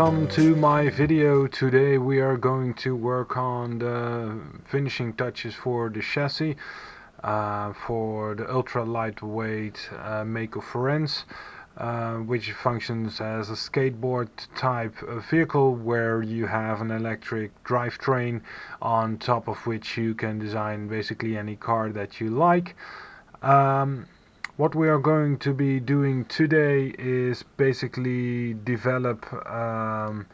welcome to my video. Today we are going to work on the finishing touches for the chassis for the ultra lightweight Mayco Forens, which functions as a skateboard type vehicle where you have an electric drivetrain on top of which you can design basically any car that you like. What we are going to be doing today is basically develop the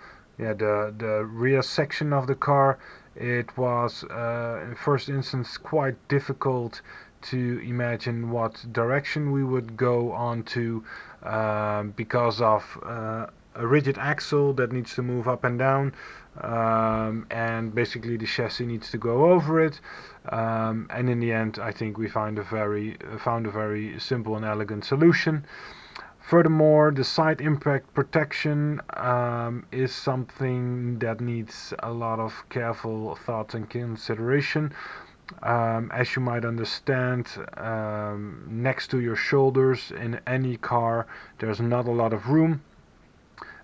rear section of the car. It was in first instance quite difficult to imagine what direction we would go on to because of a rigid axle that needs to move up and down, and basically the chassis needs to go over it, and in the end I think we found a very simple and elegant solution. Furthermore, the side impact protection is something that needs a lot of careful thought and consideration. As you might understand, next to your shoulders in any car there's not a lot of room,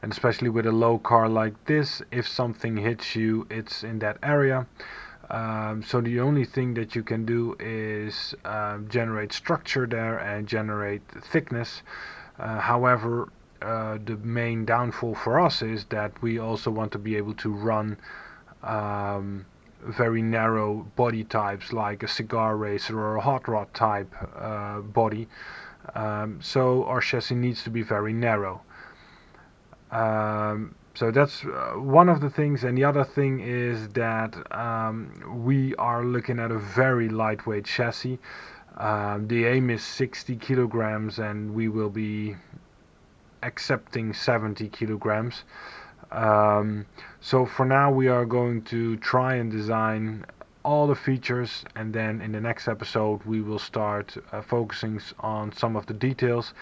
and especially with a low car like this, if something hits you, it's in that area. So the only thing that you can do is generate structure there and generate thickness. However, the main downfall for us is that we also want to be able to run very narrow body types like a cigar racer or a hot rod type body. So our chassis needs to be very narrow. So that's one of the things, and the other thing is that we are looking at a very lightweight chassis. The aim is 60 kilograms and we will be accepting 70 kilograms. So for now we are going to try and design all the features, and then in the next episode we will start focusing on some of the details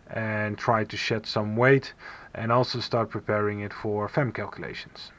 and try to shed some weight, and also start preparing it for FEM calculations.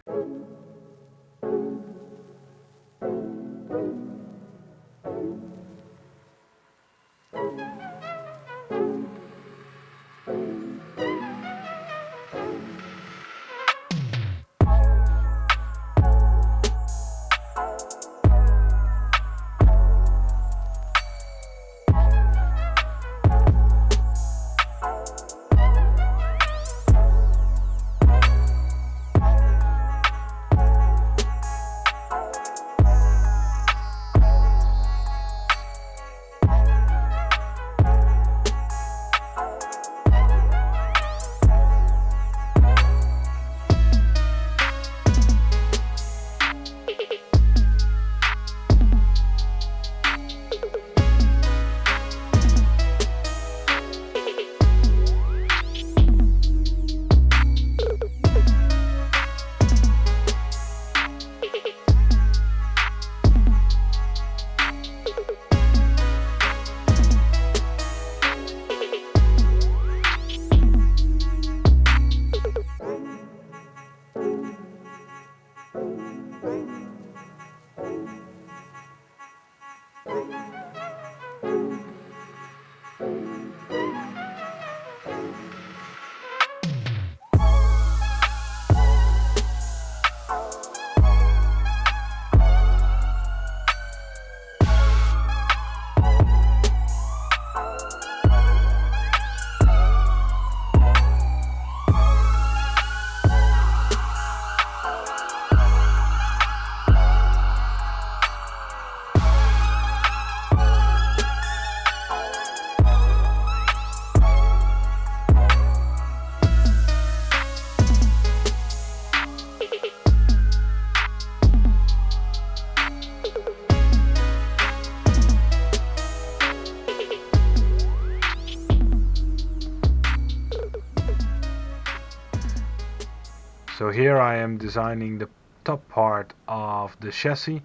So here I am designing the top part of the chassis.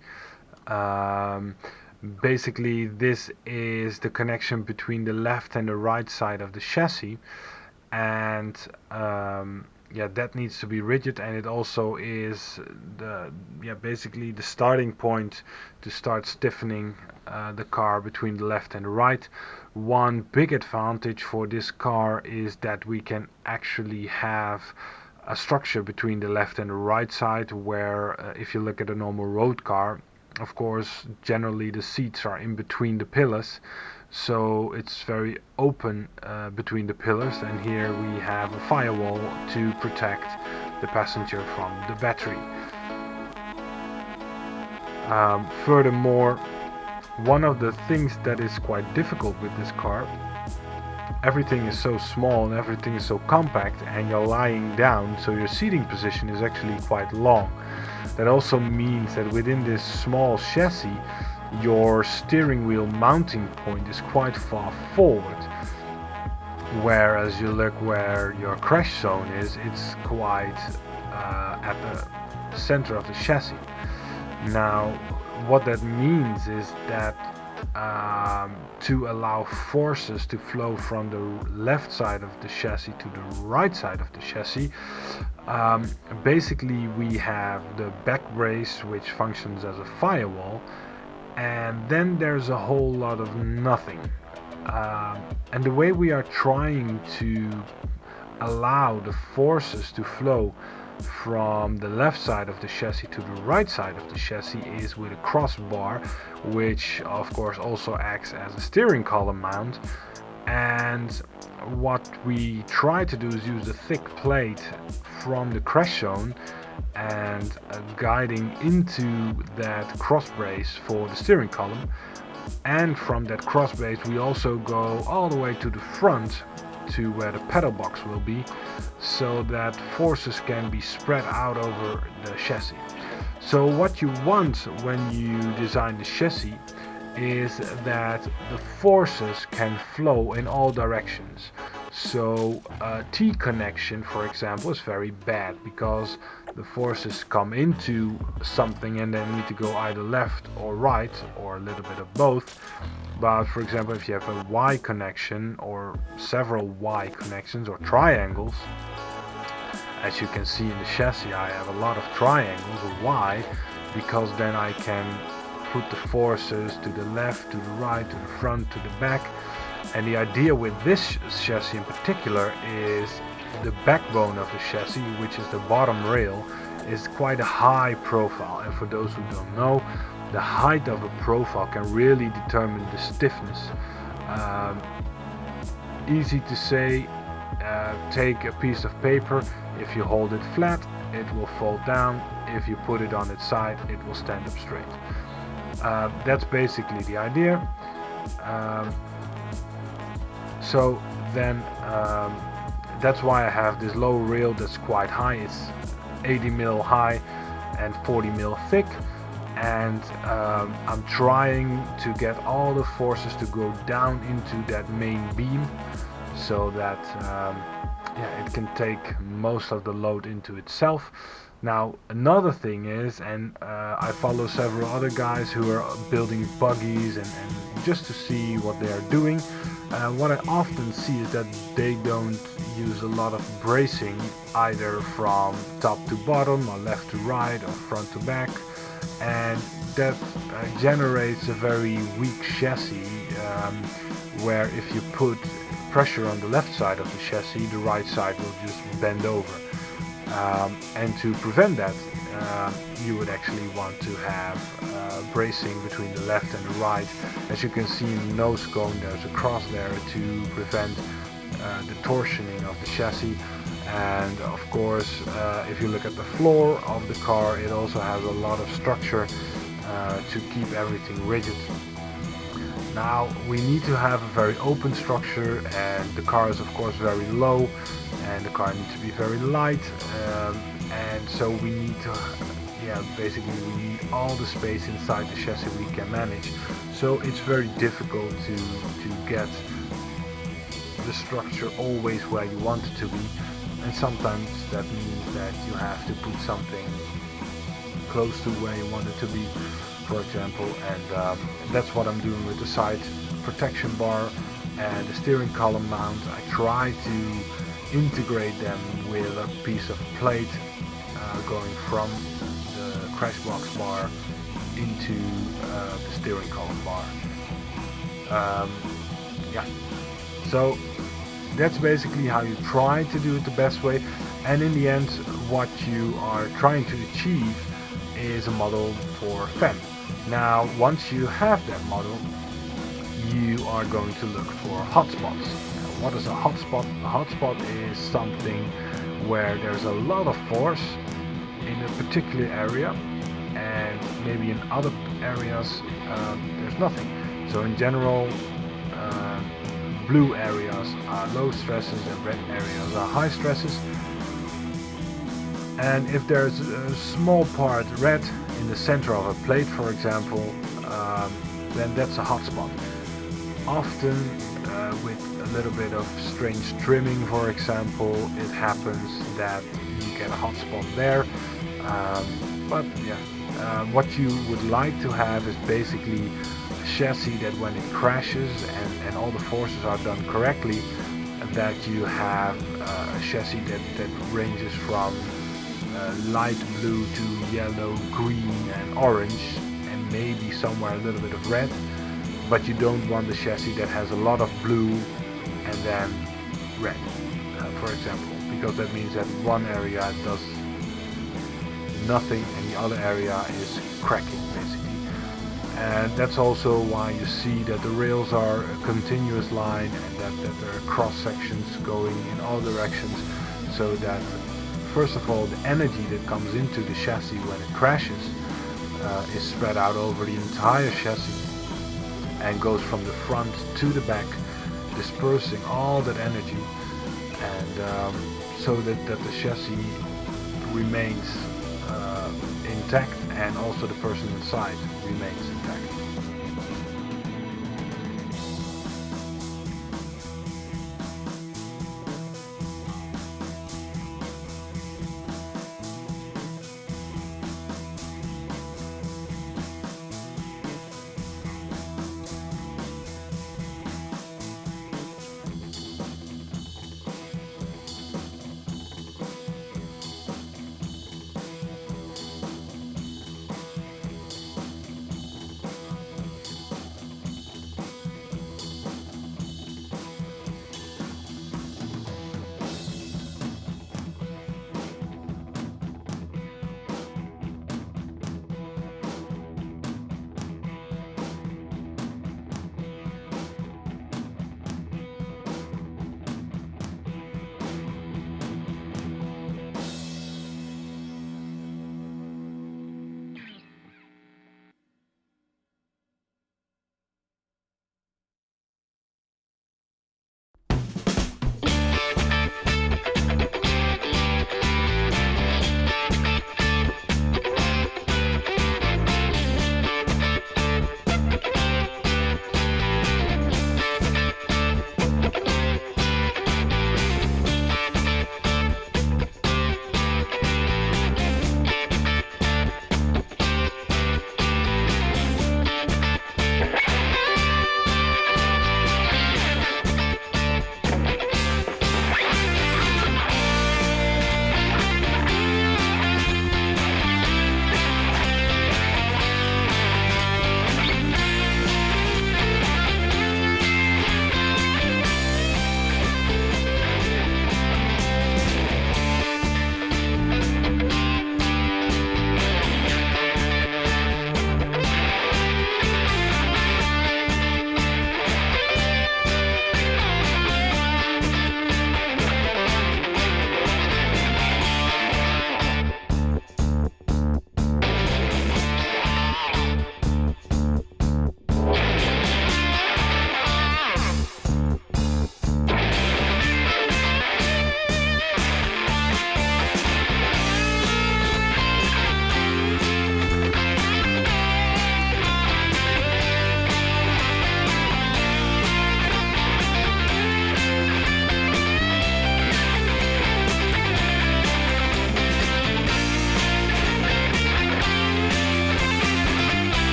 Basically this is the connection between the left and the right side of the chassis, and that needs to be rigid, and it also is basically the starting point to start stiffening the car between the left and the right. One big advantage for this car is that we can actually have a structure between the left and the right side, where if you look at a normal road car, of course generally the seats are in between the pillars, so it's very open between the pillars, and here we have a firewall to protect the passenger from the battery. Furthermore, one of the things that is quite difficult with this car, everything is so small and everything is so compact, and you're lying down, so your seating position is actually quite long. That also means that within this small chassis, your steering wheel mounting point is quite far forward, whereas you look where your crash zone is, it's quite at the center of the chassis. Now, what that means is that to allow forces to flow from the left side of the chassis to the right side of the chassis, basically we have the back brace, which functions as a firewall, and then there's a whole lot of nothing. And the way we are trying to allow the forces to flow from the left side of the chassis to the right side of the chassis is with a crossbar, which of course also acts as a steering column mount. And what we try to do is use a thick plate from the crash zone and guiding into that cross brace for the steering column, and from that cross brace we also go all the way to the front to where the pedal box will be, so that forces can be spread out over the chassis. So what you want when you design the chassis is that the forces can flow in all directions. So a T connection, for example, is very bad because the forces come into something and then need to go either left or right or a little bit of both. But for example, if you have a Y connection or several Y connections or triangles, as you can see in the chassis, I have a lot of triangles, why? Because then I can put the forces to the left, to the right, to the front, to the back. And the idea with this chassis in particular is the backbone of the chassis, which is the bottom rail, is quite a high profile. And for those who don't know, the height of a profile can really determine the stiffness. Easy to say, take a piece of paper, if you hold it flat, it will fall down. If you put it on its side, it will stand up straight. That's basically the idea. So then that's why I have this low rail that's quite high. It's 80 mil high and 40 mil thick, and I'm trying to get all the forces to go down into that main beam, so that it can take most of the load into itself. Now another thing is, and I follow several other guys who are building buggies and just to see what they are doing. What I often see is that they don't use a lot of bracing, either from top to bottom or left to right or front to back, and that generates a very weak chassis, where if you put pressure on the left side of the chassis, the right side will just bend over. And to prevent that, you would actually want to have bracing between the left and the right. As you can see in the nose cone, there's a cross there to prevent the torsioning of the chassis. And of course, if you look at the floor of the car, it also has a lot of structure to keep everything rigid. Now we need to have a very open structure, and the car is of course very low, and the car needs to be very light, and so we need to, basically we need all the space inside the chassis we can manage. So it's very difficult to get the structure always where you want it to be, and sometimes that means that you have to put something close to where you want it to be, for example, and that's what I'm doing with the side protection bar and the steering column mount. I try to integrate them with a piece of plate going from the crash box bar into the steering column bar. So that's basically how you try to do it the best way. And in the end, what you are trying to achieve is a model for fan. Now, once you have that model, you are going to look for hotspots. Now, what is a hotspot? A hotspot is something where there's a lot of force in a particular area, and maybe in other areas there's nothing. So in general, blue areas are low stresses and red areas are high stresses. And if there's a small part red in the center of a plate, for example, then that's a hotspot. Often with a little bit of strange trimming, for example, it happens that you get a hotspot there. But yeah, what you would like to have is basically a chassis that when it crashes and all the forces are done correctly, that you have a chassis that ranges from light blue to yellow, green and orange, and maybe somewhere a little bit of red. But you don't want the chassis that has a lot of blue and then red, for example, because that means that one area does nothing and the other area is cracking basically. And that's also why you see that the rails are a continuous line and that there are cross sections going in all directions, so that first of all the energy that comes into the chassis when it crashes is spread out over the entire chassis and goes from the front to the back, dispersing all that energy, and so that the chassis remains intact, and also the person inside remains intact.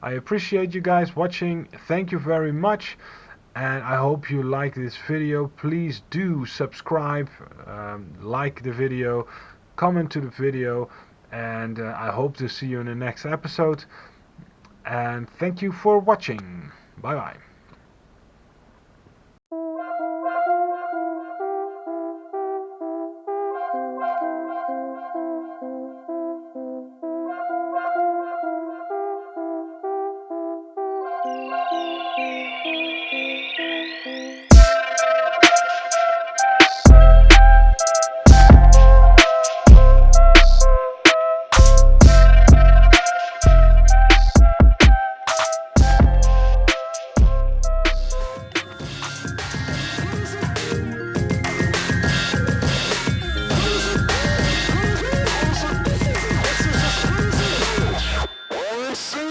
I appreciate you guys watching. Thank you very much. And I hope you like this video. Please do subscribe, like the video, comment to the video, and I hope to see you in the next episode. And thank you for watching. Bye bye. Listen.